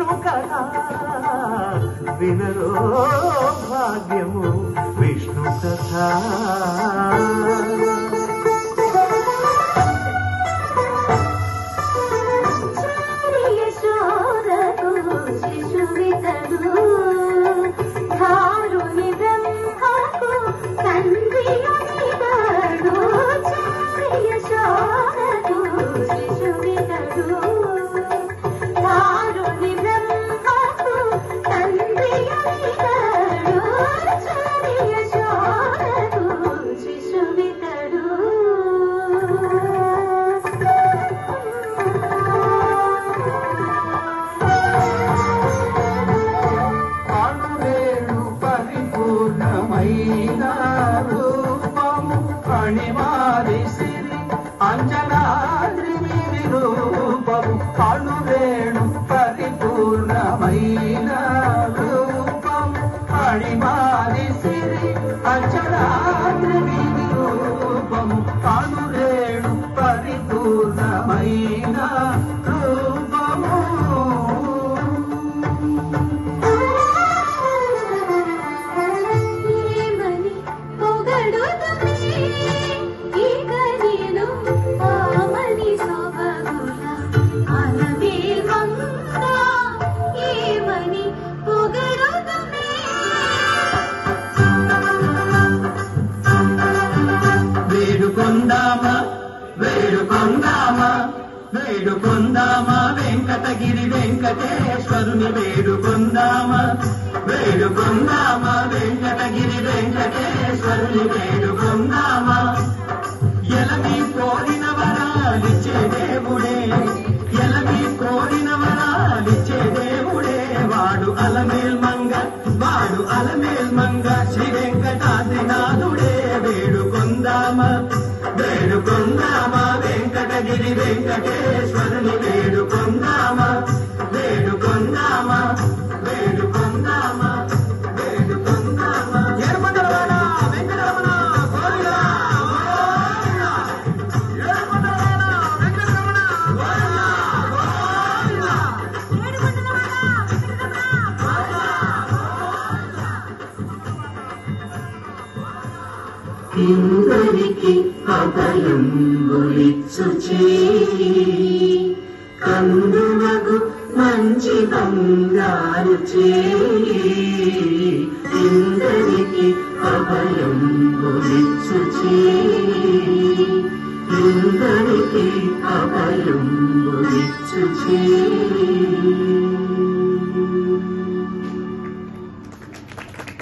విష్ణు కథ వినరో భాగ్యము విష్ణు కథ. అణిమాది సిరి అంజనాద్రి రూపము అణువేణు పరిపూర్ణమైన రూపము అణిమాది సిరి అంజనాద్రి రూపము అణువేణు పరిపూర్ణమైన రూపము. వేడుకొందామా వెంకటగిరి వెంకటేశ్వరుని వేడుకొందామా వెంకటగిరి వెంకటేశ్వరుని వేడుకొందామా. ఎలమి కోరిన వరాలిచ్చే దేవుడే వాడు అలమేల్ మంగ శ్రీ వెంకటాద్రినాథుడే. వేడుకొందామా వెంకటగిరి వెంకటేశ్వరుని వేడుకొందామా ఏడుకొండలవాడ వెంకటరమణ గోవిందా ఇందరికి అభయంబులిచ్చు చేయి కందుమగు మంచి బంగారు చేయి. ఇందరికి అభయంబులిచ్చు చేయి ఇందరికి అభయంబులిచ్చు చేయి.